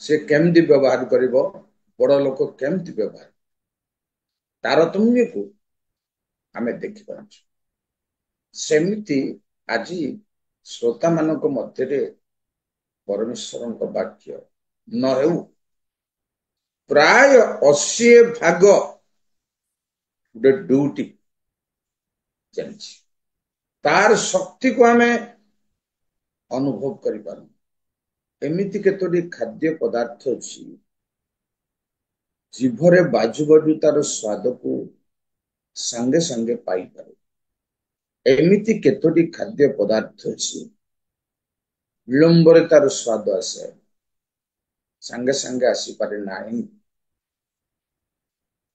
से केमती व्यवहार करिवो बड़ लोक केमती व्यवहार तारतम्य को आमे देखि पारछु सेमिति आजी श्रोता मानक मध्यरे परमेश्वरଙ୍କ वाक्य न हेउ प्राय 80 भाग गोटे ड्यूटी चलछि तार शक्ति को आमे अनुभव करि पारु एमिति केतोटी खाद्य पदार्थ अछि जीभरे बाजु बाजु तार स्वाद को संगे संगे पाई पारु एमिति केतोटी खाद्य पदार्थ अछि विलंबरे तार स्वाद आसे संगे संगे आसी पारे नाही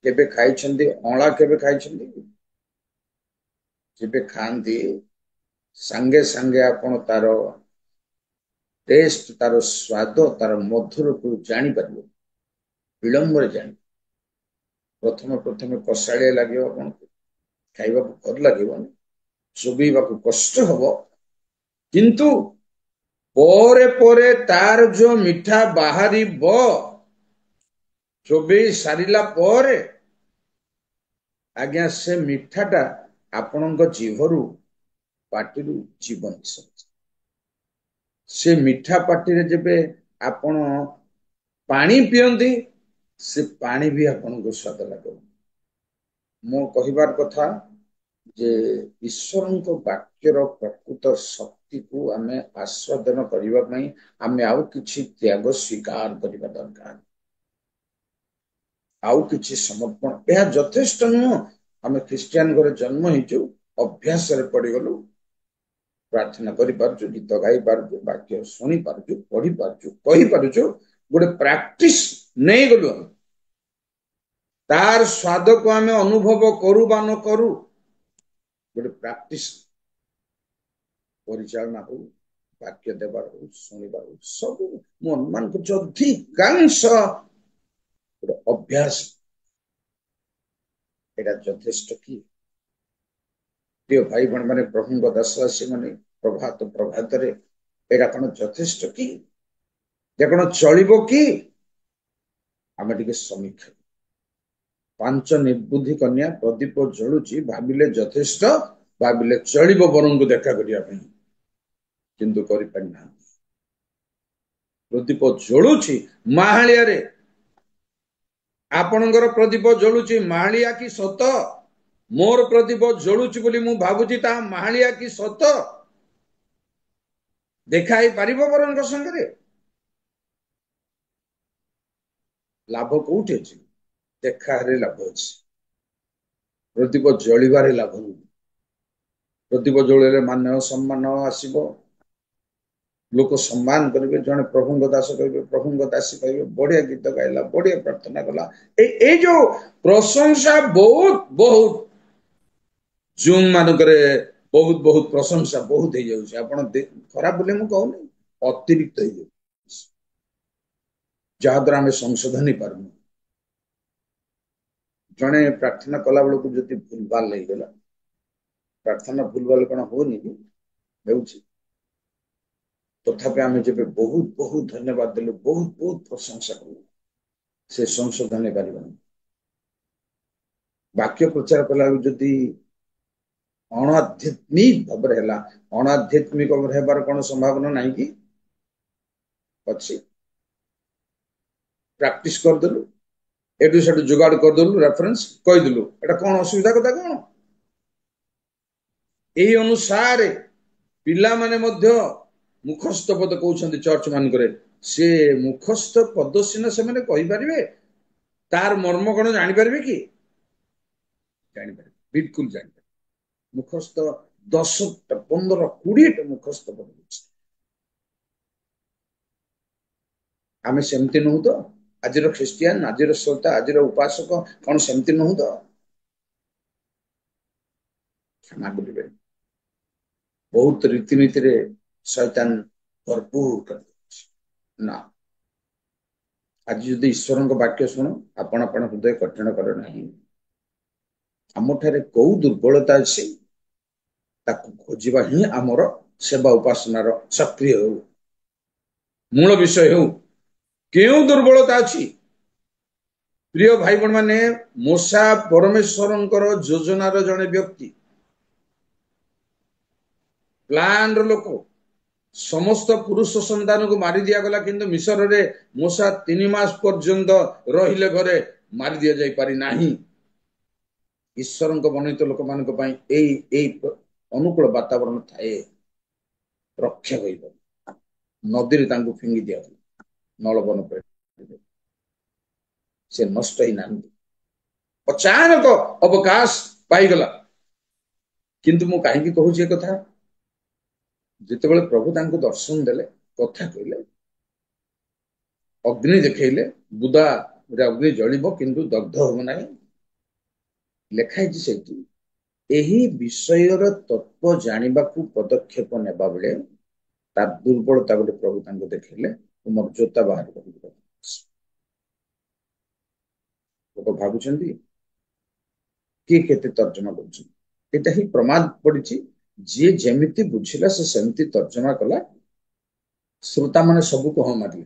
केबे खाई छंदी अळा केबे खाई छंदी जेबे खांदी संगे संगे आपण तार टेस्ट तार स्वाद तार मधुर को जानी पारिबो विलंबरे जानी प्रथम प्रथम कषाळिया लागियो आपण खाइबा भल लागिबो चुबीबा को कष्ट हबो किंतु पोरे पोरे तार जो मिठा बाहरी बो चुबी सारिला पोरे आज्ञा से मिठाटा आपणଙ୍କ जीवरू पाटिरू जीवन से मिठा पाटी रे जेबे आपण पानी पियंती से पानी भी आपणको स्वाद लागो मो कहिबार कथा जे ईश्वरଙ୍କ वाक्यर प्रकृत शक्ति को आमे आस्वादन करिबा पई आमे आउ किछि त्याग स्वीकार करिबा दरकार आउ किछि समर्पण यह यथेष्ट नुह आमे ख्रिस्टियन घरे जन्म हिचु अभ्यास रे पड़ी गलु प्रार्थना करि पारछु गीत गाई पारछु वाक्य सुनी पारछु पढ़ी पारछु कहि पारछु गोटे प्रैक्टिस नै गलु तार स्वाद को आमे अनुभव करू बा न करू गोटे प्रैक्टिस परिचालना हो वाक्य देवार हो शुणिबार हो सब मन मान को अधिकांश अभ्यास एटा यथेष्ट कि प्रिय भाई बहन माने प्रभु दासवासी माने प्रभात प्रभात रे एटा कोन यथेष्ट कि जे कोन चलिबो कि आमे टिके समीक्षा 5 निर्बुद्धि कन्या प्रदीप जळुची भाबिले यथेष्ट भाबिले चलिबो बरन को देखा करिया पई किंतु करि पन्ना प्रदीप जळुची माहालिया रे आपणଙ୍କର प्रदीप जळुची माहालिया की सत मोर प्रदीप जळुची बोली मु भाबुची ता माहालिया की सत देखाई पारिबो बरन को संगे लाभ कोठी अछि देखा रे लाभ अछि प्रदीप जळिबारे लाभ प्रदीप जळिले मान सम्मान आसीबो लोक सम्मान करेंगे जड़े प्रभु दास कहे प्रभु दासी कहे बढ़िया गीत गाइला बढ़िया प्रार्थना कला ए जो प्रशंसा बहुत बहुत जूम मानक बहुत बहुत प्रशंसा बहुत हो जाऊँ आप खराब बोले मुझे कहूनी अतिरिक्त हो जहाद्वारा आम संशोधन ही पार जड़े प्रार्थना कला बेलू जो भूलभाल लगला प्रार्थना भूलभाल कौन होनी कि तथापि आम जब बहुत बहुत धन्यवाद देलु बहुत बहुत प्रशंसा कलु से संशोधन पार वाक्य प्रचार कला जदि अणाध्यात्मिक भाव अणाध्यात्मिक होबार कौन संभावना नहीं कि अच्छी प्रैक्टिस करदेलु एटू सेटू जुगाड़ करदेलु रेफरेंस कहीदेलु एटा कौन असुविधा कथा कौन यही अनुसार पिला माने मध्य मुखस्थ पद कहते चर्च मानक से मुखस्थ पद सीना से कहींपारे तार मर्म कौन जापर कि जापर बिल्कुल जापर मुखस्थ 10 15 20 मुखस्थ पद आम सेमती नुह तो आज ख्रिस्टियान आज श्रोता आज उपासक कौन सेमती नुह तो क्षमा करेंगे बहुत रीतिनीति शैतान भरपूर कर ना आज जदि ईश्वर वाक्य शुण आपण हृदय कठिन कर नहीं आम कौ दुर्बलता अच्छी खोजा ही आमर सेवा उपासनार सक्रिय हो मूल विषय हो केउ दुर्बलता अछि प्रिय भाई बहन माने मूसा परमेश्वरंकर योजनार जड़े व्यक्ति प्लान लोक समस्त पुरुष संतान को मारी दिया गला किंतु मिस्र रे मूसा 3 मास पर्यंत रहिले घरे मारी दिया जाई पारि नाही ईश्वर बनित लोक मान अनुकूल वातावरण थाए रक्षा नदी फिंगी दिया नलबन से नष्ट ही ना अचानक अवकाश पाईगला किंतु मु कहीं कहूँ कथा जिते प्रभु तांको दर्शन देले कथा कहले अग्नि देखले बुदा अग्नि जलिब किंतु दग्ध हम ना लिखाई यही विषयर तत्व जानवा पदक्षेप नेबा बेले दुर्बलता गोटे प्रभु देखले तुम जोता बाहर लोक भावुं किए केते तर्जमा कर ही प्रमाद पड़ी जी जेमिति बुझिला से सेमती तर्जमा कला श्रोता माने सबू को हाँ मारे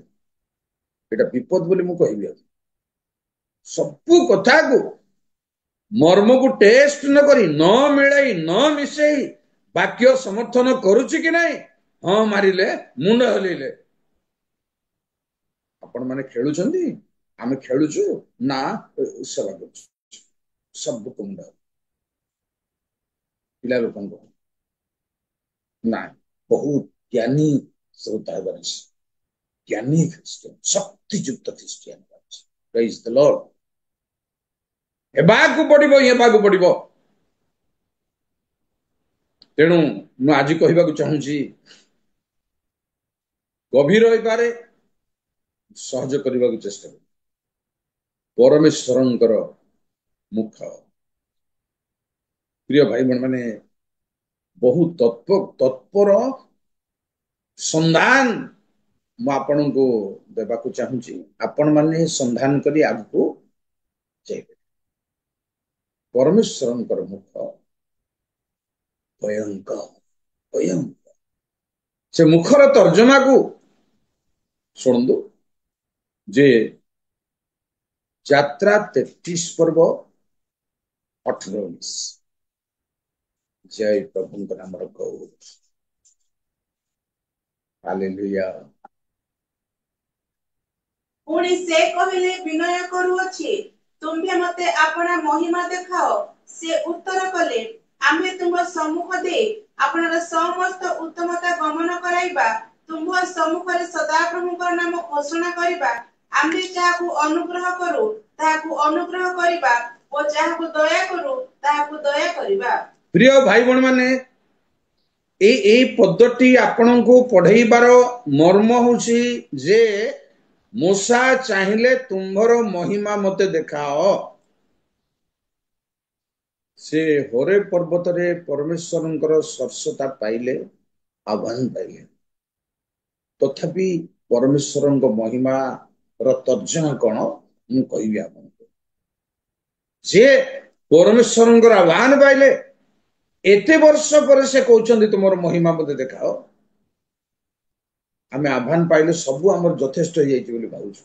एटा विपद बोली मु कहबी सबू कथा को मर्म को टेस्ट न करी न मिलाई न मिसई वाक्य समर्थन करुची कि नहीं हाँ मारिले मुंड हलैले आपण माने खेलुचंदी आमे खेलुचु ना सेवा करू सब को मुंड पिला लोक ना बहुत ज्ञानी श्रोता ज्ञानी ख्रिस्टियन शक्तियुक्त ख्रिस्टियन प्रेज द लॉर्ड हेबाकु पड़िबो तेणु मु आज कहबाकु चाहूँगी गभीर हो पारे सहज करने को चेष्टा कर परमेश्वरंकर मुख प्रिय भाई बहन माने बहुत तत्पर संधान मु आपण को देवाकू चाहूँगी आपण माने संधान करी आगू जाइबे परमेश्वरंकर मुख भयंकर से मुखर तर्जमा को शुणु जे यात्रा 33 पर्व 18-19 जय प्रभु नाम गौर हालेलुया पुणी से कहले विनय करूअछि तुम्भे मते आपना महिमा देखाओ से उत्तर कले आमे तुम सम्मुख दे आपनार समस्त उत्तमता गमन कराइबा तुम सम्मुख रे सदा प्रभुकर नाम घोषणा करिबा आमे जाहाकू अनुग्रह करू ताहाकू अनुग्रह करिबा ओ जाहाकू दया करू ताहाकू दया करिबा प्रिय भाई बहन माने ए पद्धति आपण को पढ़ेबार मर्म होछि जे मूसा चाहिए तुम्भर महिमा मते देखाओ से होरे पर्वत रे परमेश्वरंकर स्पर्शता पाइले आह्वान पाइले तथापि परमेश्वरंक महिमा र तर्जमा कौन मु कहबी आपनको जे परमेश्वरंकर आह्वान पाइले एते वर्ष पर से कहउचंदी तुमर महिमा मते देखाओ आमे आह्वान पाइले सबु हमर यथेष्ट हो जाइछि बोली भाउछु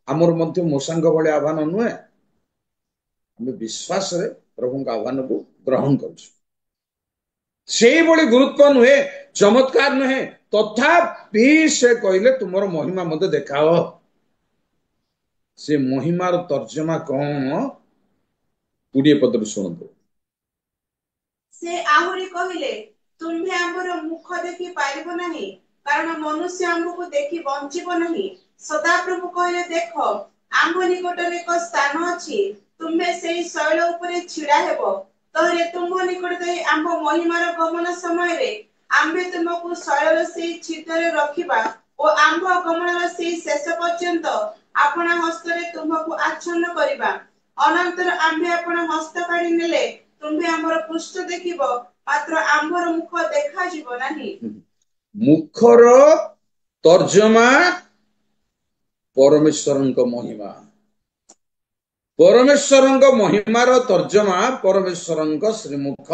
हमर मध्य मूसांक भले आह्वान नुहे आमे विश्वास रे प्रभु का आह्वान को ग्रहण करछु से बड़ी गुरुत्व नुहे चमत्कार नुहे तथापि से कहले तुमर महिमा मते देखाओ से महिमार तर्जमा कौन 20 पद सुनतो से आहुरी कहले तुम्हे हमर मुख देखि पारिबो नाही कारण मनुष्य हमको देखि बंचिबो नाही सदा प्रभु कहले देखो आम निकटरे एक स्थान अछि तुम्हे सेही शैल उपरे छिड़ा हेबो तोरे तुम निकट दे आम महिमार गमन समय रे आम्भे तुमको शैल से छितरे रखिबा ओ आम्भ गमनर से शेष पर्यंत आपना हस्तरे तुमको आच्छन्न करिबा अनंतर आम्भे आपना हस्त काढी नेले तुम्हे हमर पृष्ठ देखिबो मात्र आम्भर मुख देखा जिवो नाही मुखर तर्जमा परमेश्वरंक महिमा परमेश्वरंक महिमार तर्जमा परमेश्वरंक श्रीमुख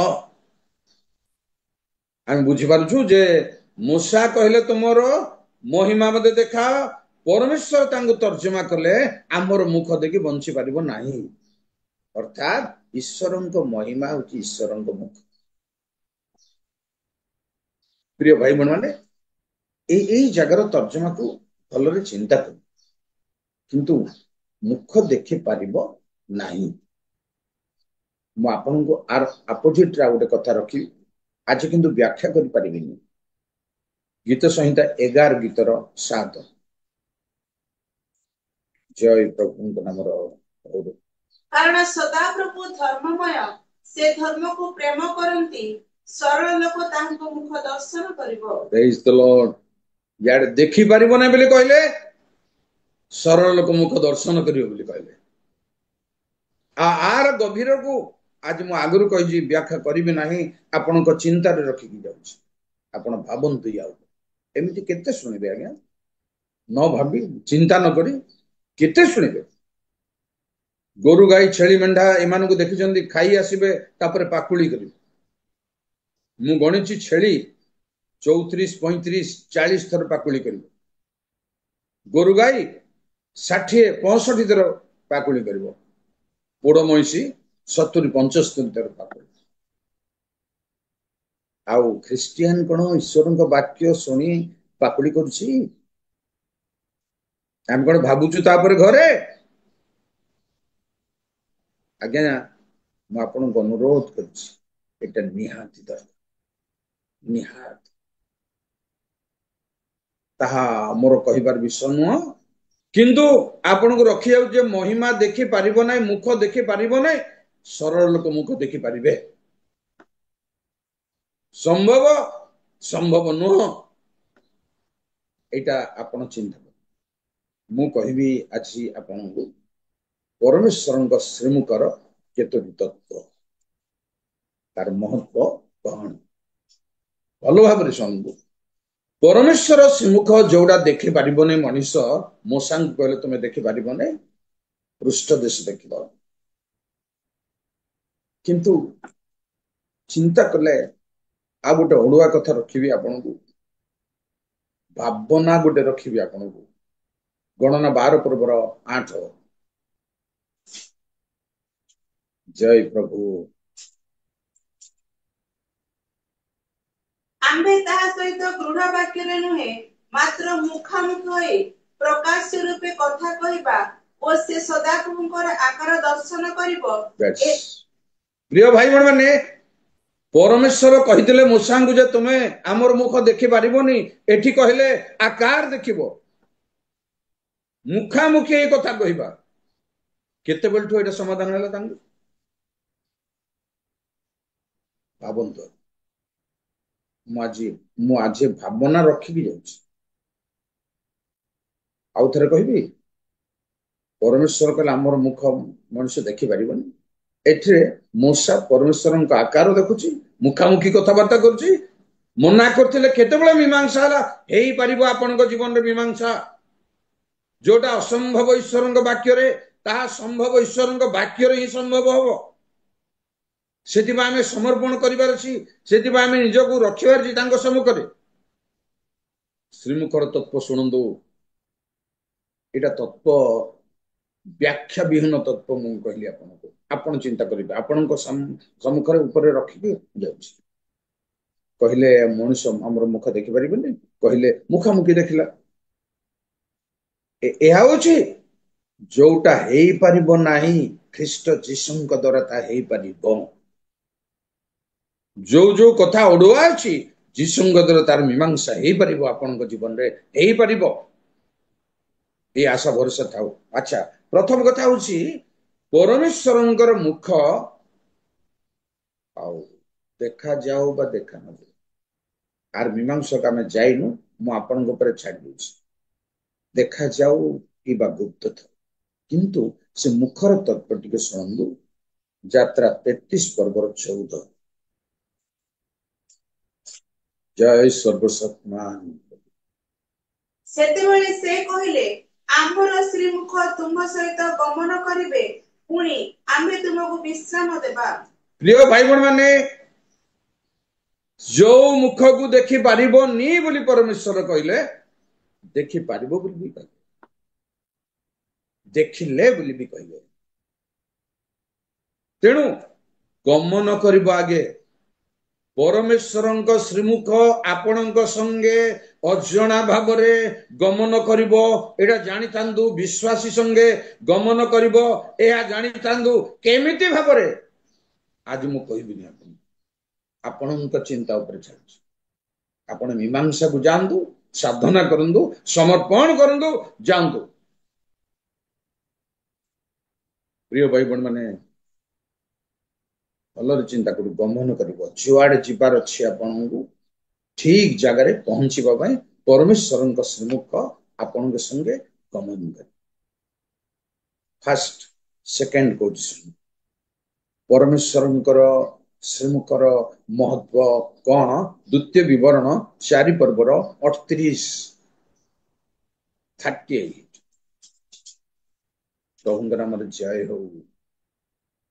आम बुझी पारुछु जे मूसा कहले तुमरो महिमा मते देखा परमेश्वर तांको तर्जमा कले आमर मुख देखि बंची पारिबो नाही अर्थात ईश्वरंको महिमा होची ईश्वरंको मुख। प्रिय भाई बहन माने एई जगार तर्जमा को भलरे चिंता कर किंतु मुख देखि पारिबो नाही। मु आपनको आर अपोजिट रा गोटे कथा रखी आज किंतु व्याख्या करि परिबिनी। गीत संहिता 11 गीतर 7। जय प्रभु नाम कारण सदा प्रभु धर्ममय से धर्म को प्रेम करंती सरल लोक तांको मुख दर्शन करिवो। Praise the lord. यार देखि पारिबो नै बोली कहले सरल लोक मुख दर्शन करिवो बोली कहले। आर गभीर को आज मु आगुरु कहि व्याख्या करिबे नाही आपनको चिंता रे रखि कि जाउछ। आपण भाबंतु याउ एमिति केते सुनिबे आज्ञा न भाबी चिंता न करी केते सुनिबे। गोरु गाई छेली मेंढा एमान को देखिछन्ती खाई आसीबे तापरे पाकुली करिबे। मु गणिची छेली 34 35 40 थर पाकुली करिबे। गोरु गाई 60 65 थर पाकुली करिबो। पोड़ मईसी 70 75 थर पाकुली। आउ ख्रिस्टियन कोन ईश्वरन को वाक्य सुनी पाकुली करूची हम कोन भाबुचु तापर घरे आज्ञा मु आपन को अनुरोध करछि एटा निहाती दरकार निहात ताहा मोर कहिबार विषय नुह किंतु आपन को रखि जाउ जे महिमा देखि पारिबो नै मुख देखि पारिबो नै सरल लोक मुख देखि पारिबे संभव संभव नुह एटा आपन चिंता मु कहिबी अछि आपन को परमेश्वरଙ୍କ श्रीमुखर केतोटी तत्व तार महत्व कौन भलो भाव शुणु। परमेश्वर श्रीमुख जोड़ा देखि पारिबो नै मनीष मोसांग कहले तुम देखि पारिबो नै पृष्ठ देश देखिब किंतु चिंता कले आ गोटे ओडुआ कथा रखिबी आपन को भावना गोटे रखिबी आपन को गणना 12 पर्वर 8। जय प्रभु। आम्भे ताहा सहित दृढ़ वाक्य रे नुहे मात्र मुखामुख होई प्रकाश रूपे कथा कहिबा ओ से सदा प्रभुଙ୍କର आकार दर्शन करिवो। प्रिय भाई बहन माने परमेश्वर कहिदिले मूसांगु जे तुमे हमर मुख देखि पारिबोनी एठी कहले आकार देखिबो मुखामुखी ए कथा कहिबा केते बेलठो एटा समाधान होला तांगु भाबंतो मु आज भावना रखी भी जाउछि आउ थरे कहबी परमेश्वर कहले हमर मुख मनुष्य देखि पारिबोनी एठरे मूसा परमेश्वरଙ୍କ आकार देखुछि मुखामुखी कथबार्ता करुछि मना करथिले केतेबेले मीमांसा हला हेई पारिबो आपनक जीवन रे मीमांसा जोटा असंभव ईश्वरଙ୍କ वाक्य रे ताहा संभव ईश्वरଙ୍କ वाक्य रे ही संभव होबो सेति बा हमें समर्पण करिवार अछि सेति बा हमें निजको रखिवार अछि तांको सम्मुखरे श्रीमुखर तत्व सुनंदो एटा तत्व व्याख्या विहीन तत्व मु कहली आपनको आपण चिंता करिबे आपनको सम्मुखरे ऊपर रखिबे जाउछि कहले मनुष्य हमर मुख देखि परिबेनी कहले मुखामुखी देखिला एहा होछि जोटा हेई परिबो नाही ख्रीष्ट जीशुଙ୍କ द्वारा ता हेई परिबो जो कथा ओडुआ अछि जीशुଙ୍କ द्वारा तार मीमांसा हेई परिबो आपनको जीवन रे हेई परिबो ए आशा भरोसा थाउ। अच्छा प्रथम कथा होछि परमेश्वरଙ୍କର मुख आउ देखा जाऊ बा देखा न आर मीमांसा का में जाइनु मु आपनको ऊपर छाड़ दूछि देखा जाऊ कि बा गुप्त था किंतु से मुखर तत्व टिके सुनंदु यात्रा 33 पर्वर 14। जय सर्वशक्तिमान। सेतेबेले से कहिले आम्भर श्रीमुख तुम सहित गमन करिवे पुणी आम्भे तुमको विश्राम देबा। प्रिय भाई बहन माने जो मुख को देखि पारिबो नी बोली परमेश्वर कहिले देखि पारिबो बोली कहले देखिले बोली भी कहिबे। तेणु गमन करिबा आगे परमेश्वरଙ୍କ श्रीमुख आपणଙ୍କ संगे अजଣା भावरे गमन करिबो एटा जानि थांदु। विश्वासी संगे गमन करिबो एहा जानि थांदु। केमिति भावरे आज मु कहिबिनी आपणଙ୍କ चिंता ऊपर छाडछु। आपण मीमांसा को जानदु, साधना करंदु, समर्पण करंदु, जानदु। प्रिय भाई बहन माने भलर चिंता करू गमन करिबो जुआडे जिबार अछि आपनकु ठीक जगह रे पहुंचीबा पई परमेश्वरଙ୍କ श्रीमुख आपनके संगे गमन कर। फर्स्ट सेकंड क्वेश्चन परमेश्वरଙ୍କର श्रीमुखर महत्व कौन? द्वितीय विवरण 4 पर्वर 38 प्रभुଙ୍କ नामରେ जय हो।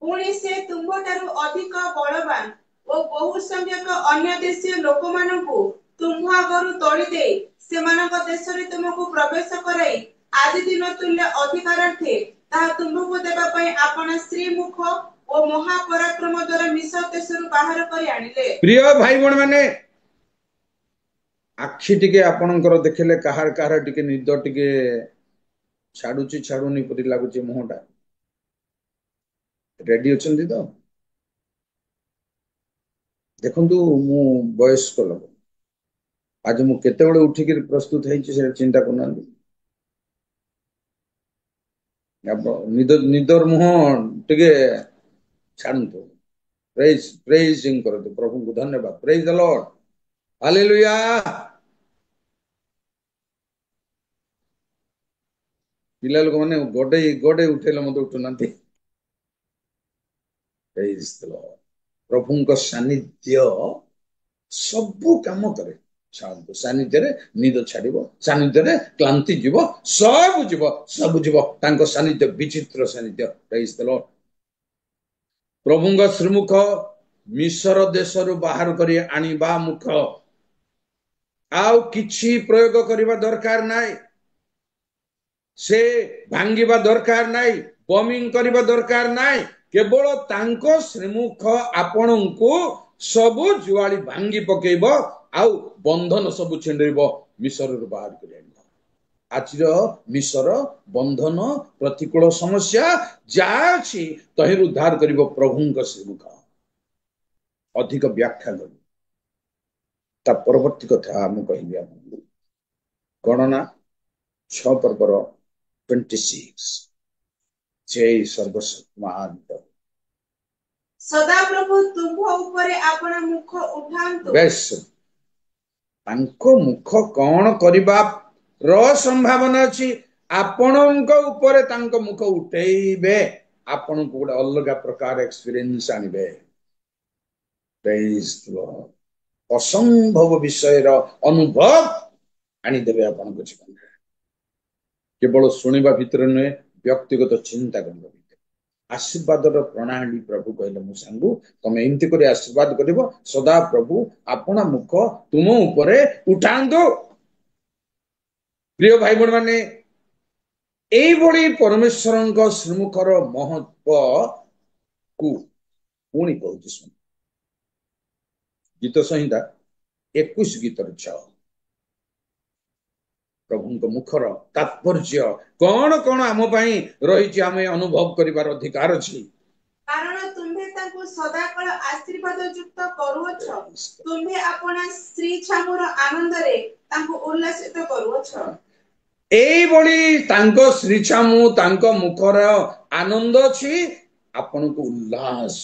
पुणी से तुम्हारू अधिक बलवान और बहु संख्यक अन्य देशीय लोक मानकु तुम्ह आगरु तोड़ी दे सेमानक देशरे तुमको प्रवेश कराई आदि दिन तुल्य अधिकारार्थे ताहा तुमको देबा पई आपण श्रीमुख और महापराक्रम द्वारा मिश्र देशरु बाहर करी आनिले। प्रिय भाई बहन माने आखि टिके आपणकर देखले कहार कहार टिके निद टिके छाडुची छाडुनी परि लागुची मुहटा रेडी अछंती तो देखंतु मु वयस्क लोक आज मु केते बळे उठिक प्रस्तुत हेछि से चिंता करना निदर मुह टिके छाडंतु। प्रेज प्रेजिंग करतु प्रभु को धन्यवाद। Praise the lord hallelujah. पिला लोक माने गोडे गोडे उठेले मते उठुनांती। Praise the lord. प्रभुଙ୍କ सानिध्य सबु काम करे। शांत सानिध्य रे निद छाडिबो, सानिध्य रे क्लांति जीवो, सब जीवो तांको सानिध्य विचित्र सानिध्य। Praise the lord. प्रभुଙ୍କ श्रीमुख मिश्र देशरु बाहर करी आनिबा मुख आउ किछि प्रयोग करिबा दरकार नाय। से भांगिबा दरकार नाय, बमिंग करिबा दरकार नाय। केवल तांको श्रीमुख आपणଙ୍କୁ सबु जुआली भांगी पकेइबो आउ बंधन सबु छिंडरिबो मिश्ररु बाहर करी आनिबो। आजिर मिश्र बंधन प्रतिकूल समस्या जा अछि तहिर उद्धार करिबो प्रभुଙ୍କ श्रीमुख। अधिक व्याख्या करू ता परवर्ती कथा हम कहिबी आपन गणना 6 पर्वर 26 जय सर्वशक्तिमान सदा प्रभु तुम ऊपर आपण मुख उठांतु। बेस तांको मुख कौन करिबा रो संभावना अछि आपणଙ୍କ ऊपर तांको मुख उठेइबे। आपण को गोटे अलग प्रकार एक्सपीरियंस आनिबे। Praise the lord. असंभव विषय रो अनुभव आनी देबे आपण को जीवन रे। केवल सुनिबा भितर नुहे व्यक्तिगत चिंता करबा भितर आशीर्वाद प्रणाली प्रभु कहले मु सांगू तमे एमती करे आशीर्वाद करिवो सदा प्रभु आपना मुख तुम ऊपर उठांदो। प्रिय भाई बहन माने एई बड़ी परमेश्वरଙ୍କ श्रीमुखर महत्व को पुणी कहूची सुन। गीत संहिता 21 गीतर 6 प्रभुଙ୍କ मुखर तात्पर्य कौन कौन आम पई रहिछि आमे अनुभव करिवार अधिकार अछि। कारण तुम्हे तांको सदाकाल आशीर्वाद युक्त करूअछ। तुम्हे अपना श्री छामुर आनंद रे तांको उल्लासित करूअछ। एई बड़ी तांको श्री छामु तांको मुखर आनंद अछि आपण को उल्लास।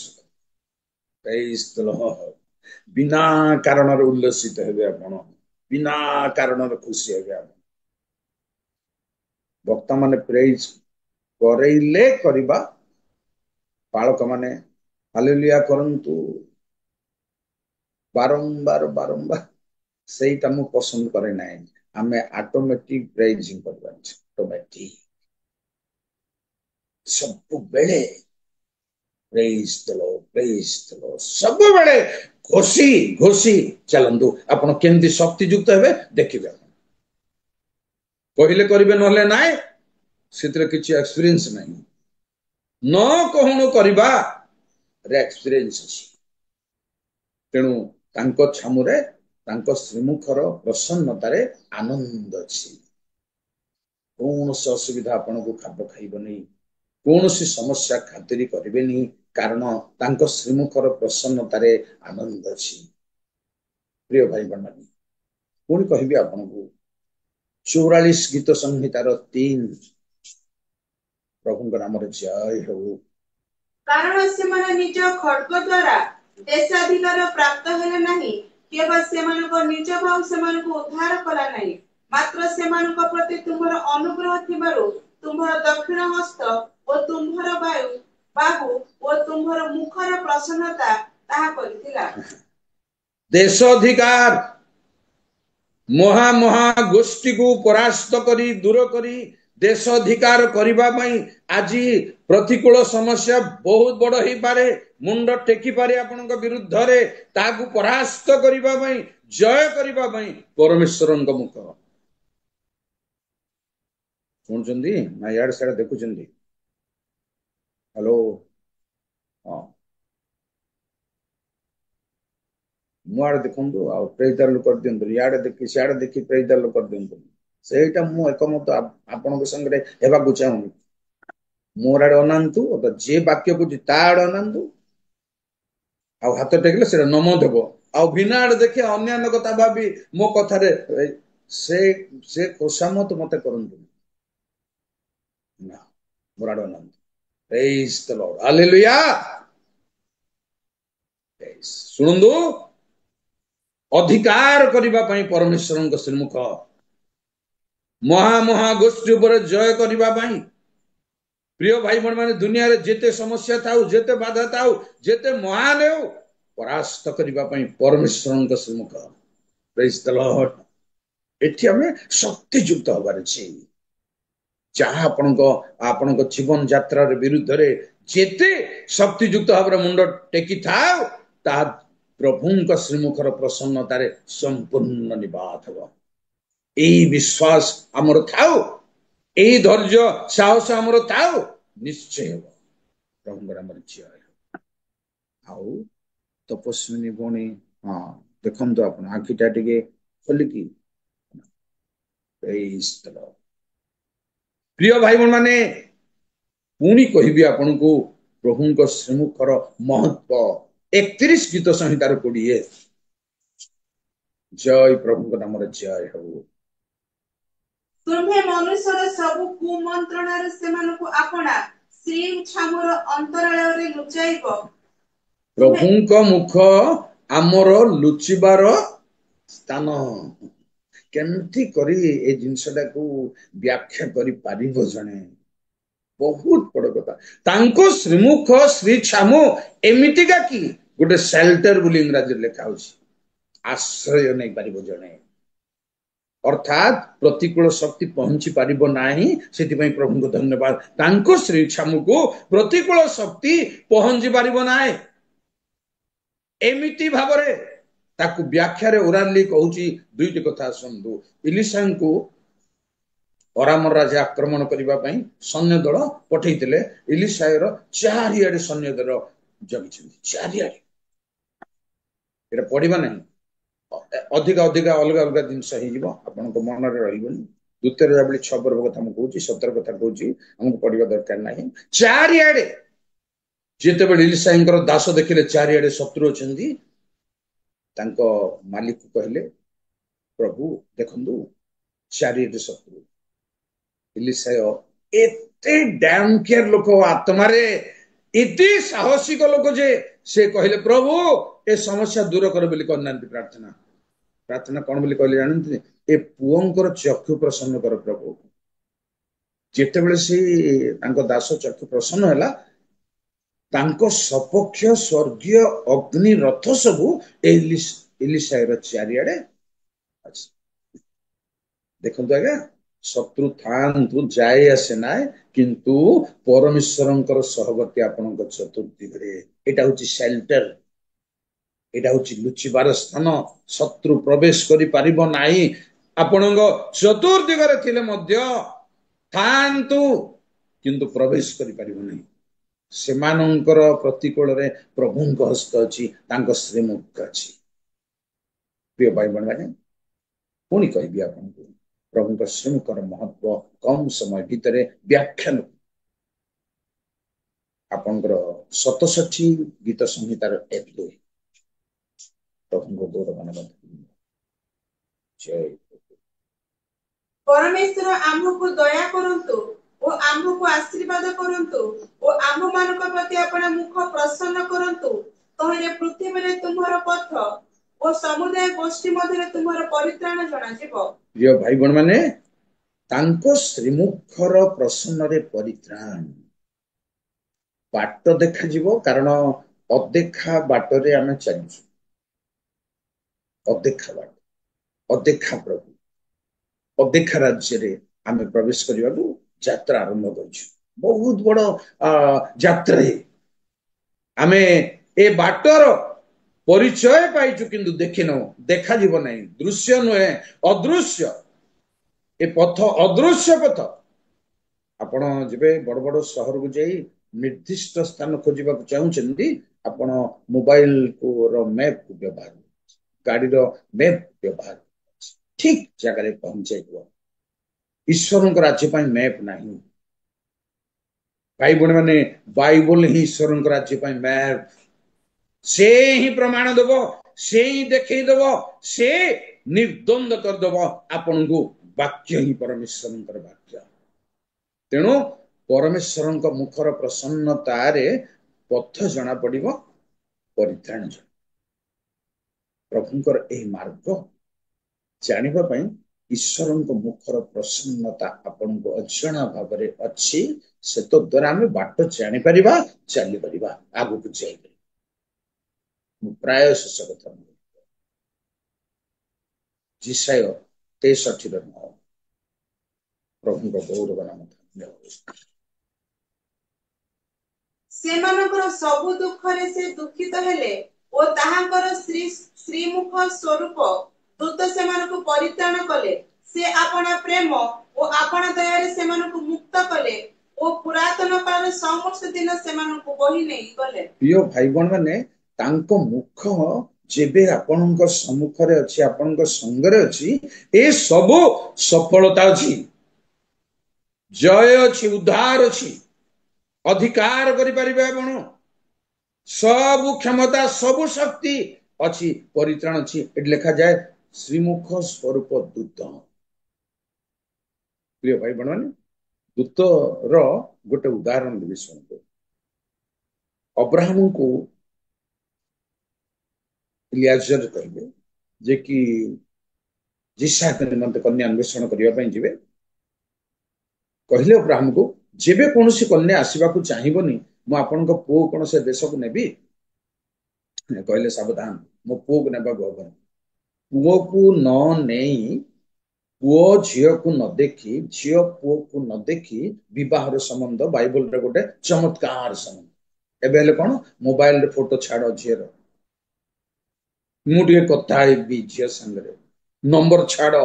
Praise the Lord. बिना कारण रे उल्लासित हेबे आपण, बिना कारण रे खुशी हेबे आपण। भक्त माने प्रेज करैले करिबा बालक माने हालेलुया करंतु बारंबार बारंबार सेटा मु पसंद करे नाही। आमे ऑटोमेटिक प्रेजिंग करबा ऑटोमेटिक सब बेले प्रेज द लॉर्ड सब बेले घोषी घोषी चलंदु। आपण केंती शक्ति युक्त हेबे देखिबे। कहले करिवे नहले नाय ସେଥିରେ କିଛି ଏକ୍ସପିରିଏନ୍ସ ନାହିଁ, ନ କହୁଣ କରିବା ଏକ୍ସପିରିଏନ୍ସ ଅଛି। ତେଣୁ ତାଙ୍କ ଛାମୁରେ ତାଙ୍କ ଶ୍ରୀମୁଖର ପ୍ରସନ୍ନତାରେ ଆନନ୍ଦ ଅଛି। କୌଣସି ଅସୁବିଧା ଆପଣଙ୍କୁ ଖାପ ଖାଇବନି, କୌଣସି ସମସ୍ୟା ଖାତିର କରିବେନି, କାରଣ ତାଙ୍କ ଶ୍ରୀମୁଖର ପ୍ରସନ୍ନତାରେ ଆନନ୍ଦ ଅଛି। ପ୍ରିୟ ଭାଇ ବନ୍ଧୁ, ପୁଣି କହିବି ଆପଣଙ୍କୁ 44 ଗୀତ ସଂହିତାର 3, ପ୍ରଭୁଙ୍କ ନାମରେ ଜୟ ହେଉ। କାରଣ ସେମାନେ ନିଜ ଖଡ୍ଗ ଦ୍ୱାରା ଦେଶାଧିକାର ପ୍ରାପ୍ତ ହେଲେ ନାହିଁ, କେବଳ ସେମାନଙ୍କ ନିଜ ଭାଉ ସେମାନଙ୍କୁ ଉଦ୍ଧାର କଲା ନାହିଁ, ମାତ୍ର ସେମାନଙ୍କ ପ୍ରତି ତୁମର ଅନୁଗ୍ରହ ଥିବାରୁ ତୁମ୍ଭର ଦକ୍ଷିଣ ହସ୍ତ ଓ ତୁମ୍ଭର ବାହୁ ଓ ତୁମ୍ଭର ମୁଖର ପ୍ରସନ୍ନତା ତାହା କରିଥିଲା। ଦେଶ ଅଧିକାର ମହା ଗୋଷ୍ଠୀକୁ ପରାସ୍ତ କରି ଦୂର କରି ଦେଶ ଅଧିକାର କରିବା ପାଇଁ ଆଜି ପ୍ରତିକୂଳ ସମସ୍ୟା ବହୁତ ବଡ ହେଇପାରେ, ମୁଣ୍ଡ ଟେକିପାରେ ଆପଣଙ୍କ ବିରୁଦ୍ଧରେ, ତାହାକୁ ପରାସ୍ତ କରିବା ପାଇଁ, ଜୟ କରିବା ପାଇଁ ପରମେଶ୍ୱରଙ୍କ ମୁଖ। ଶୁଣୁଛନ୍ତି ନା ଇଆଡେ ସିଆଡେ ଦେଖୁଛନ୍ତି? ହ୍ୟାଲୋ, ହଁ, ମୁଁ ଆଡେ ଦେଖନ୍ତୁ ଆଉ ପ୍ରେଜ ଦ ଲର୍ଡ କରିଦିଅନ୍ତୁ, ଇଆଡେ ଦେଖି ସିଆଡେ ଦେଖି ପ୍ରେଜ ଦ ଲର୍ଡ କରିଦିଅନ୍ତୁ। ସେଇଟା ମୁଁ ଏକମତ ଆପଣଙ୍କ ସାଙ୍ଗରେ ହେବାକୁ ଚାହୁଁନି। ମୋର ଆଡେ ଅନାନ୍ତୁ, ଯିଏ ବାକ୍ୟ ବୁଝି ତା ଆଡେ ଅନାନ୍ତୁ, ଆଉ ହାତ ଟେକିଲେ ସେଟା ନମ ଦେବ। ଆଉ ବିନା ଆଡେ ଦେଖି ଅନ୍ୟାନ୍ୟ କଥା ଭାବି ମୋ କଥାରେ ସେ ଖୋସାମତ ମତେ କରନ୍ତୁ ନା, ମୋର ଆଡେ ଅନାନ୍ତୁ। ପ୍ରେଜ ଦ ଲର୍ଡ, ହାଲେଲୁୟା। ଶୁଣନ୍ତୁ, ଅଧିକାର କରିବା ପାଇଁ ପରମେଶ୍ୱରଙ୍କ ଶ୍ରୀମୁଖ, ମହା ଗୋଷ୍ଠୀ ଉପରେ ଜୟ କରିବା ପାଇଁ। ପ୍ରିୟ ଭାଇ ଭଉଣୀ ମାନେ, ଦୁନିଆରେ ଯେତେ ସମସ୍ୟା ଥାଉ, ଯେତେ ବାଧା ଥାଉ, ଯେତେ ମହାନ ହେଉ, ପରାସ୍ତ କରିବା ପାଇଁ ପରମେଶ୍ୱରଙ୍କ ଶ୍ରୀମୁଖ। ପ୍ରେଜ ଦ ଲର୍ଡ। ଏଠି ଆମେ ଶକ୍ତିଯୁକ୍ତ ହବାର ଅଛି। ଯାହା ଆପଣଙ୍କ ଜୀବନ ଯାତ୍ରାର ବିରୁଦ୍ଧରେ ଯେତେ ଶକ୍ତିଯୁକ୍ତ ଭାବରେ ମୁଣ୍ଡ ଟେକିଥାଉ, ତାହା ପ୍ରଭୁଙ୍କ ଶ୍ରୀମୁଖର ପ୍ରସନ୍ନତାରେ ସମ୍ପୂର୍ଣ୍ଣ ନିବାତ ହେବ। ଏଇ ବିଶ୍ୱାସ ଆମର ଥାଉ, ଏଇ ଧୈର୍ଯ୍ୟ ସାହସ ଆମର ଥାଉ, ନିଶ୍ଚୟ ହେବ। ପ୍ରଭୁଙ୍କର ଆମର ଝିଅ ଆଉ ତପସ୍ୱିନୀ ଭଉଣୀ, ହଁ ଦେଖନ୍ତୁ ଆପଣ ଆଖିଟା ଟିକେ ଖୋଲିକି। ପ୍ରିୟ ଭାଇ ମାନେ, ପୁଣି କହିବି ଆପଣଙ୍କୁ ପ୍ରଭୁଙ୍କ ଶ୍ରୀମୁଖର ମହତ୍ଵ। 31 ଗୀତ ସଂହିତାର 20। ଜୟ ପ୍ରଭୁଙ୍କ ନାମରେ ଜୟ ହେଉ। ତୁମ୍ଭେ ମନୁଷ୍ୟର ସବୁ କୁମନ୍ତ୍ରଣାରୁ ସେମାନଙ୍କୁ ଆପଣା ଶ୍ରୀ ଛାମୁର ଅନ୍ତରାଳରେ ଲୁଚାଇବ। ପ୍ରଭୁଙ୍କ ମୁଖ ଆମର ଲୁଚିବାର ସ୍ଥାନ। କେମିତି କରି ଏ ଜିନିଷଟାକୁ ବ୍ୟାଖ୍ୟା କରିପାରିବ ଜଣେ? ବହୁତ ବଡ କଥା। ତାଙ୍କ ଶ୍ରୀମୁଖ ଶ୍ରୀ ଛାମୁ ଏମିତିକା କି ଗୋଟେ ସେଲ୍ଟର ବୋଲି ଇଂରାଜୀରେ ଲେଖା ହଉଛି, ଆଶ୍ରୟ ନେଇପାରିବ ଜଣେ। ଅର୍ଥାତ୍ ପ୍ରତିକୂଳ ଶକ୍ତି ପହଞ୍ଚି ପାରିବ ନାହିଁ। ସେଥିପାଇଁ ପ୍ରଭୁଙ୍କୁ ଧନ୍ୟବାଦ, ତାଙ୍କ ଶ୍ରୀ ଛାମୁକୁ ପ୍ରତିକୂଳ ଶକ୍ତି ପହଞ୍ଚି ପାରିବ ନାହିଁ। ଏମିତି ଭାବରେ ତାକୁ ବ୍ୟାଖ୍ୟାରେ ଓରାଲି କହୁଛି ଦୁଇଟି କଥା। ଆସନ୍ତୁ, ଇଲିଶାଙ୍କୁ ଅରାମ ରାଜା ଆକ୍ରମଣ କରିବା ପାଇଁ ସୈନ୍ୟ ଦଳ ପଠେଇଥିଲେ। ଇଲିଶାର ଚାରିଆଡେ ସୈନ୍ୟ ଦଳ ଜଗିଛନ୍ତି, ଚାରିଆଡେ। ଏଟା ପଢିବା ନାହିଁ, ଅଧିକା ଅଲଗା ଅଲଗା ଜିନିଷ ହେଇଯିବ, ଆପଣଙ୍କ ମନରେ ରହିବନି। ଦ୍ୱିତୀୟ ରାଜବଳୀ 6 ପର୍ବ କଥା ମୁଁ କହୁଛି, 17 କଥା କହୁଛି, ଆମକୁ ପଢିବା ଦରକାର ନାହିଁ। ଚାରିଆଡେ ଯେତେବେଳେ ଇଲିଶାଙ୍କର ଦାସ ଦେଖିଲେ ଚାରିଆଡେ ଶତ୍ରୁ ଅଛନ୍ତି, ତାଙ୍କ ମାଲିକ କହିଲେ, ପ୍ରଭୁ ଦେଖନ୍ତୁ ଚାରିଆଡେ ଶତ୍ରୁ। ଇଲିଶାୟ ଏତେ ଡ୍ୟାମ୍ କେୟାର ଲୋକ, ଆତ୍ମାରେ ଏତେ ସାହସିକ ଲୋକ ଯେ ସେ କହିଲେ, ପ୍ରଭୁ ଏ ସମସ୍ୟା ଦୂର କର ବୋଲି କରିନାହାନ୍ତି ପ୍ରାର୍ଥନା। ପ୍ରାର୍ଥନା କଣ ବୋଲି କହିଲେ ଜାଣନ୍ତି? ଏ ପୁଅଙ୍କର ଚକ୍ଷୁ ପ୍ରସନ୍ନ କର ପ୍ରଭୁ। ଯେତେବେଳେ ସେ ତାଙ୍କ ଦାସ ଚକ୍ଷୁ ପ୍ରସନ୍ନ ହେଲା, ତାଙ୍କ ସପକ୍ଷ ସ୍ୱର୍ଗୀୟ ଅଗ୍ନି ରଥ ସବୁ ଇଲିଶାର ଚାରିଆଡେ ଅଛି। ଦେଖନ୍ତୁ ଆଜ୍ଞା, ଶତ୍ରୁ ଥାଆନ୍ତୁ ଯାଏ ଆସେ ନାହିଁ, କିନ୍ତୁ ପରମେଶ୍ୱରଙ୍କର ସହବର୍ତ୍ତୀ ଆପଣଙ୍କ ଚତୁର୍ଦିଗରେ। ଏଇଟା ହଉଛି ସେଲ୍ଟର, ଏଇଟା ହଉଛି ଲୁଚିବାର ସ୍ଥାନ। ଶତ୍ରୁ ପ୍ରବେଶ କରିପାରିବ ନାହିଁ। ଆପଣଙ୍କ ଚତୁର୍ଦିଗରେ ଥିଲେ ମଧ୍ୟ ଥାଆନ୍ତୁ କିନ୍ତୁ ପ୍ରବେଶ କରିପାରିବ ନାହିଁ। ସେମାନଙ୍କର ପ୍ରତିକୂଳରେ ପ୍ରଭୁଙ୍କ ହସ୍ତ ଅଛି, ତାଙ୍କ ଶ୍ରୀମୁଖ ଅଛି। ପ୍ରିୟ ଭାଇ ଭଉଣୀମାନେ, ପୁଣି କହିବି ଆପଣଙ୍କୁ, ପ୍ରଭୁଙ୍କ ଶ୍ରୀମୁଖର ମହତ୍ଵ କମ ସମୟ ଭିତରେ ବ୍ୟାଖ୍ୟାନ ଆପଣଙ୍କର 67 ଗୀତ ସଂହିତାର 1-2। ପ୍ରଭୁଙ୍କ ଗୌରବାନ ଜୟ। ପରମେଶ୍ୱର ଆମ୍ଭକୁ ଦୟା କରନ୍ତୁ ଓ ଆମ୍ଭକୁ ଆଶୀର୍ବାଦ କରନ୍ତୁ ଓ ଆମ୍ଭମାନଙ୍କ ପ୍ରତି ଆପଣ ମୁଖ ପ୍ରସନ୍ନ କରନ୍ତୁ। ତହିଁରେ ପୃଥିବୀରେ ତୁମର ପଥ ଓ ସମୁଦାୟ ଗୋଷ୍ଠୀ ମଧ୍ୟରେ ତୁମର ପରିତ୍ରାଣ ଜଣାଯିବ। ପ୍ରିୟ ଭାଇ ଭଉଣୀମାନେ, ତାଙ୍କ ଶ୍ରୀମୁଖର ପ୍ରସନ୍ନରେ ପରିତ୍ରାଣ। ବାଟ ଦେଖାଯିବ, କାରଣ ଅଦେଖା ବାଟରେ ଆମେ ଚାଲିଛୁ। ଅଦେଖା ବାଟ, ଅଦେଖା ପ୍ରଭୁ, ଅଦେଖା ରାଜ୍ୟରେ ଆମେ ପ୍ରବେଶ କରିବାକୁ ଯାତ୍ରା ଆରମ୍ଭ କରିଛୁ। ବହୁତ ବଡ ଯାତ୍ରା। ଆମେ ଏ ବାଟର ପରିଚୟ ପାଇଛୁ କିନ୍ତୁ ଦେଖିନୁ, ଦେଖାଯିବ ନାହିଁ, ଦୃଶ୍ୟ ନୁହେଁ, ଅଦୃଶ୍ୟ। ଏ ପଥ ଅଦୃଶ୍ୟ ପଥ। ଆପଣ ଯେବେ ବଡ ବଡ ସହରକୁ ଯାଇ ନିର୍ଦ୍ଦିଷ୍ଟ ସ୍ଥାନ ଖୋଜିବାକୁ ଚାହୁଁଛନ୍ତି, ଆପଣ ମୋବାଇଲ ମ୍ୟାପ୍ କୁ ବ୍ୟବହାର, ଗାଡିର ମ୍ୟାପ୍ ବ୍ୟବହାର, ଠିକ ଜାଗାରେ ପହଞ୍ଚାଇବ। ଈଶ୍ୱରଙ୍କ ରାଜ୍ୟ ପାଇଁ ମ୍ୟାପ୍ ନାହିଁ। ଭାଇ ଭଉଣୀ ମାନେ, ବାଇବଲ ହିଁ ଈଶ୍ୱରଙ୍କ ରାଜ୍ୟ ପାଇଁ ମ୍ୟାପ୍। ସେ ହିଁ ପ୍ରମାଣ ଦେବ, ସେ ହିଁ ଦେଖେଇଦବ, ସେ ନିର୍ଦ୍ୱନ୍ଦ କରିଦବ ଆପଣଙ୍କୁ। ବାକ୍ୟ ହିଁ ପରମେଶ୍ୱରଙ୍କର ବାକ୍ୟ। ତେଣୁ ପରମେଶ୍ୱରଙ୍କ ମୁଖର ପ୍ରସନ୍ନତାରେ ପଥ ଜଣା ପଡିବ, ପରିତ୍ରାଣ ଜଣା। ପ୍ରଭୁଙ୍କର ଏହି ମାର୍ଗ ଜାଣିବା ପାଇଁ ଈଶ୍ୱରଙ୍କ ମୁଖର ପ୍ରସନ୍ନତା ଆପଣଙ୍କୁ ଅଜଣା ଭାବରେ ଅଛି। ସେତ ଦ୍ୱାରା ଆମେ ବାଟ ଜାଣିପାରିବା, ଚାଲିପାରିବା, ଆଗକୁ ଯାଇପାରିବା। ମୁଁ ପ୍ରାୟ ଶେଷ କଥା ଯିଶାୟ 63:9। ପ୍ରଭୁଙ୍କ ଗୌରବ ନାମ ଧନ୍ୟବାଦ। ସେମାନଙ୍କର ସବୁ ଦୁଃଖରେ ସେ ଦୁଃଖିତ ହେଲେ ଓ ତାହାଙ୍କର ଶ୍ରୀମୁଖ ସ୍ୱରୂପ ଦୂତ ସେମାନଙ୍କୁ ପରିତ୍ରାଣ କଲେ। ସେ ଆପଣା ପ୍ରେମ ଓ ଆପଣା ଦୟାରେ ସେମାନଙ୍କୁ ମୁକ୍ତ କଲେ ଓ ପୁରାତନ କାଳରେ ସମସ୍ତ ଦିନ ସେମାନଙ୍କୁ ବହି ନେଇ ଗଲେ। ପ୍ରିୟ ଭାଇ ଭଉଣୀ ମାନେ, ତାଙ୍କ ମୁଖ ଯେବେ ଆପଣଙ୍କ ସମ୍ମୁଖରେ ଅଛି, ଆପଣଙ୍କ ସଙ୍ଗରେ ଅଛି, ଏ ସବୁ ସଫଳତା ଅଛି, ଜୟ ଅଛି, ଉଦ୍ଧାର ଅଛି, ଅଧିକାର କରିପାରିବେ ଆପଣ। ସବୁ କ୍ଷମତା, ସବୁ ଶକ୍ତି ଅଛି, ପରିତ୍ରାଣ ଅଛି। ଏଠି ଲେଖାଯାଏ ଶ୍ରୀମୁଖ ସ୍ୱରୂପ ଦୂତ। ପ୍ରିୟ ଭାଇ ଭଉଣୀ ମାନେ, ଦୂତର ଗୋଟେ ଉଦାହରଣ ଦେବି, ଶୁଣନ୍ତୁ। ଅବ୍ରାହମଙ୍କୁ ଇଲିଆଜର କହିଲେ ଯେ କି ଯିସାକ ନିମନ୍ତେ କନ୍ୟା ଅନ୍ୱେଷଣ କରିବା ପାଇଁ ଯିବେ। କହିଲେ ଅବ୍ରାହମକୁ, ଯେବେ କୌଣସି କନ୍ୟା ଆସିବାକୁ ଚାହିଁବନି, ମୁଁ ଆପଣଙ୍କ ପୁଅ କଣ ସେ ଦେଶକୁ ନେବି? କହିଲେ ସାବଧାନ, ମୋ ପୁଅକୁ ନେବାକୁ ହବନି। ପୁଅକୁ ନ ନେଇ, ପୁଅ ଝିଅକୁ ନ ଦେଖି, ଝିଅ ପୁଅକୁ ନ ଦେଖି ବିବାହର ସମ୍ବନ୍ଧ ବାଇବଲରେ ଗୋଟେ ଚମତ୍କାର ସମ୍ବନ୍ଧ। ଏବେ ହେଲେ କଣ, ମୋବାଇଲରେ ଫଟୋ ଛାଡ ଝିଅର, ମୁଁ ଟିକେ କଥା ହେବି ଝିଅ ସାଙ୍ଗରେ, ନମ୍ବର ଛାଡ,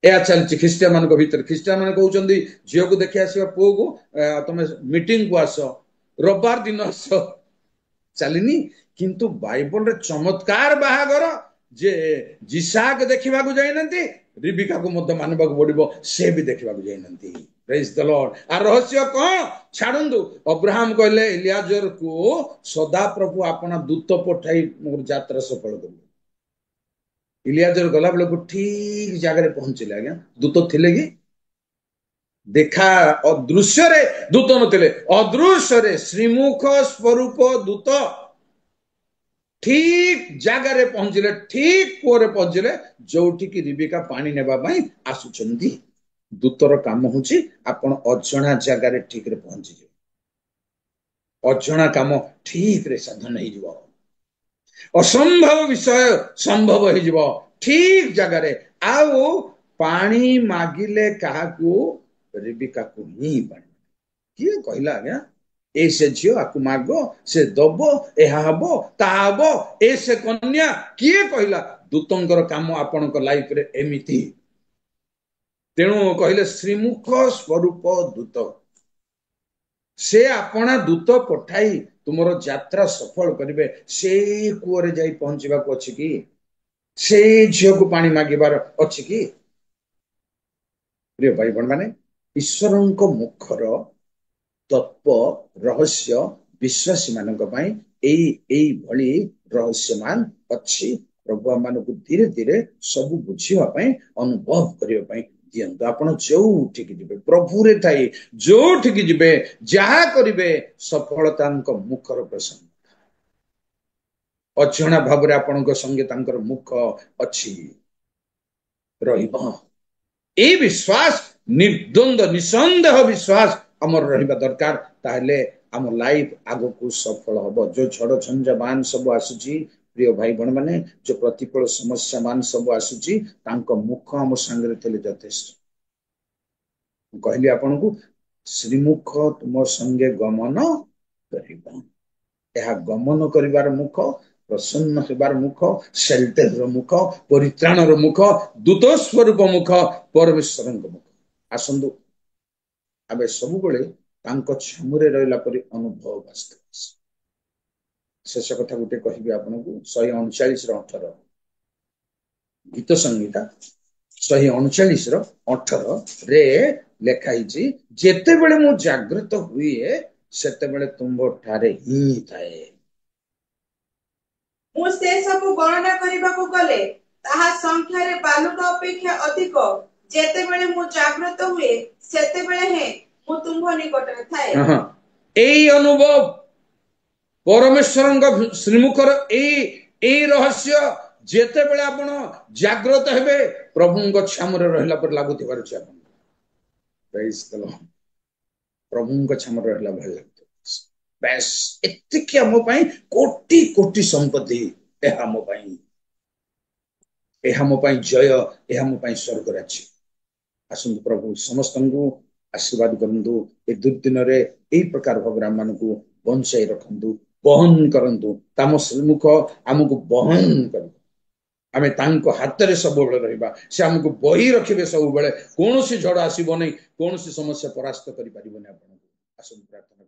ଏହା ଚାଲିଛି ଖ୍ରୀଷ୍ଟିଆନ ମାନଙ୍କ ଭିତରେ। ଖ୍ରୀଷ୍ଟିଆନ ମାନେ କହୁଛନ୍ତି ଝିଅକୁ ଦେଖି ଆସିବା ପୁଅକୁ, ତମେ ମିଟିଂକୁ ଆସ, ରବିବାର ଦିନ ଆସ। ଚାଲିନି। କିନ୍ତୁ ବାଇବଲରେ ଚମତ୍କାର ବାହାଘର, ଯେ ଯିସାକ ଦେଖିବାକୁ ଯାଇନାହାନ୍ତି, ରିବିକାକୁ ମଧ୍ୟ ମାନିବାକୁ ପଡିବ, ସେ ବି ଦେଖିବାକୁ ଯାଇନାହାନ୍ତି। ପ୍ରେଜ୍ ଦ ଲର୍ଡ। ଆଉ ରହସ୍ୟ କଣ? ଛାଡନ୍ତୁ। ଅବ୍ରାହମ କହିଲେ ଇଲିଆଜରକୁ, ସଦାପ୍ରଭୁ ଆପଣା ଦୂତ ପଠାଇ ମୋର ଯାତ୍ରା ସଫଳ କରିବେ। ଇଲିଆଜର ଗଲା ବେଳକୁ ଠିକ ଜାଗାରେ ପହଞ୍ଚିଲେ। ଆଜ୍ଞା, ଦୂତ ଥିଲେ କି? ଦେଖା ଅଦୃଶ୍ୟରେ ଦୂତ ନଥିଲେ, ଅଦୃଶ୍ୟରେ ଶ୍ରୀମୁଖ ସ୍ୱରୂପ ଦୂତ ଠିକ ଜାଗାରେ ପହଞ୍ଚିଲେ, ଠିକ କୂଅରେ ପହଞ୍ଚିଲେ, ଯୋଉଠିକି ରିବିକା ପାଣି ନେବା ପାଇଁ ଆସୁଛନ୍ତି। ଦୂତର କାମ ହଉଛି ଆପଣ ଅଜଣା ଜାଗାରେ ଠିକରେ ପହଞ୍ଚିଯିବେ, ଅଜଣା କାମ ଠିକରେ ସାଧନ ହେଇଯିବ, ଅସମ୍ଭବ ବିଷୟ ସମ୍ଭବ ହେଇଯିବ ଠିକ ଜାଗାରେ। ଆଉ ପାଣି ମାଗିଲେ କାହାକୁ? ରିବିକାକୁ ହିଁ ପାଣି। କିଏ କହିଲା ଆଜ୍ଞା ଏ ସେ ଝିଅ, ଆକୁ ମାଗ, ସେ ଦବ, ଏହା ହବ, ତାହା ହବ, ଏ ସେ କନ୍ୟା? କିଏ କହିଲା? ଦୂତଙ୍କର କାମ ଆପଣଙ୍କ ଲାଇଫରେ ଏମିତି। ତେଣୁ କହିଲେ ଶ୍ରୀମୁଖ ସ୍ୱରୂପ ଦୂତ, ସେ ଆପଣା ଦୂତ ପଠାଇ ତୁମର ଯାତ୍ରା ସଫଳ କରିବେ। ସେଇ କୂଅରେ ଯାଇ ପହଞ୍ଚିବାକୁ ଅଛି କି? ସେଇ ଝିଅକୁ ପାଣି ମାଗିବାର ଅଛି କି? ପ୍ରିୟ ଭାଇ ଭଉଣୀ ମାନେ, ଈଶ୍ୱରଙ୍କ ମୁଖର ତତ୍ଵ ରହସ୍ୟ ବିଶ୍ୱାସୀ ମାନଙ୍କ ପାଇଁ ଏଇଭଳି ରହସ୍ୟମାନ ଅଛି। ପ୍ରଭୁ ଆମମାନଙ୍କୁ ଧୀରେ ଧୀରେ ସବୁ ବୁଝିବା ପାଇଁ, ଅନୁଭବ କରିବା ପାଇଁ ଦିଅନ୍ତୁ। ଆପଣ ଯୋଉଠିକି ଯିବେ ପ୍ରଭୁରେ ଥାଇ ଯୋଉଠିକି ଯିବେ, ଯାହା କରିବେ, ସଫଳତାଙ୍କ ମୁଖର ପ୍ରସନ୍ନ। ଅଜଣା ଭାବରେ ଆପଣଙ୍କ ସଙ୍ଗେ ତାଙ୍କର ମୁଖ ଅଛି, ରହିବ। এই ବିଶ୍ୱାସ ନିର୍ଦ୍ୱନ୍ଦ ନିଃସନ୍ଦେହ ବିଶ୍ୱାସ ଆମର ରହିବା ଦରକାର। ତାହେଲେ ଆମ ଲାଇଫ ଆଗକୁ ସଫଳ ହବ। ଯୋଉ ଝଡ଼ ଝଞ୍ଜା ମାନ ସବୁ ଆସୁଛି, ପ୍ରିୟ ଭାଇ ଭଉଣୀ ମାନେ, ଯୋଉ ପ୍ରତିକୂଳ ସମସ୍ୟା ମାନ ସବୁ ଆସୁଛି, ତାଙ୍କ ମୁଖ ଆମ ସାଙ୍ଗରେ ଥିଲେ ଯଥେଷ୍ଟ। ମୁଁ କହିଲି ଆପଣଙ୍କୁ, ଶ୍ରୀମୁଖ ତୁମ ସଙ୍ଗେ ଗମନ କରିବ। ଏହା ଗମନ କରିବାର ମୁଖ, ପ୍ରସନ୍ନ ହେବାର ମୁଖ, ସେଲ୍ଟରର ମୁଖ, ପରିତ୍ରାଣର ମୁଖ, ଦୂତ ସ୍ୱରୂପ ମୁଖ, ପରମେଶ୍ୱରଙ୍କ ମୁଖ। ଆସନ୍ତୁ ଆମେ ସବୁବେଳେ ତାଙ୍କ ଛାମୁରେ ରହିଲା ପରି ଅନୁଭବ ବାସ୍ତବ। ଶେଷ କଥା ଗୋଟେ କହିବି ଆପଣଙ୍କୁ, 139:18 ଗୀତ ସଂହିତା 139:18 ଲେଖା ହେଇଛି, ଯେତେବେଳେ ମୁଁ ଜାଗ୍ରତ ହୁଏ ସେତେବେଳେ ତୁମ୍ଭଠାରେ ହିଁ ଥାଏ। ମୁଁ ସେ ସବୁ ଗଣନା କରିବାକୁ ଗଲେ ତାହା ସଂଖ୍ୟାରେ ବାଲୁକା ଅପେକ୍ଷା ଅଧିକ। ଯେତେବେଳେ ମୁଁ ଜାଗ୍ରତ ହୁଏ ସେତେବେଳେ ହିଁ ମୁଁ ତୁମ୍ଭ ନିକଟରେ ଥାଏ। ଏଇ ଅନୁଭବ ପରମେଶ୍ୱରଙ୍କ ଶ୍ରୀମୁଖର ଏଇ ରହସ୍ୟ, ଯେତେବେଳେ ଆପଣ ଜାଗ୍ରତ ହେବେ ପ୍ରଭୁଙ୍କ ଛାମୁରେ ରହିଲା ପରେ ଲାଗୁଥିବାର ଅଛି। ଆପଣ ପ୍ରଭୁଙ୍କ ଛାମୁରେ ରହିଲା ଭଳି ଲାଗୁଥିବ। ବେଶ ଏତିକି ଆମ ପାଇଁ କୋଟି କୋଟି ସମ୍ପତ୍ତି। ଏହା ଆମ ପାଇଁ, ଏହା ମୋ ପାଇଁ ଜୟ, ଏହା ମୋ ପାଇଁ ସ୍ୱର୍ଗ ରାଜ୍ୟ। ଆସନ୍ତୁ ପ୍ରଭୁ ସମସ୍ତଙ୍କୁ ଆଶୀର୍ବାଦ କରନ୍ତୁ। ଏ ଦୁର୍ଦିନରେ ଏଇ ପ୍ରକାର ଭାବରେ ଆମମାନଙ୍କୁ ବଞ୍ଚାଇ ରଖନ୍ତୁ, ବହନ କରନ୍ତୁ। ତାମ ଶ୍ରୀମୁଖ ଆମକୁ ବହନ କରିବ। ଆମେ ତାଙ୍କ ହାତରେ ସବୁବେଳେ ରହିବା। ସେ ଆମକୁ ବହି ରଖିବେ ସବୁବେଳେ। କୌଣସି ଝଡ଼ ଆସିବ ନାହିଁ, କୌଣସି ସମସ୍ୟା ପରାସ୍ତ କରିପାରିବନି ଆପଣଙ୍କୁ। ଆସନ୍ତୁ ପ୍ରାର୍ଥନା।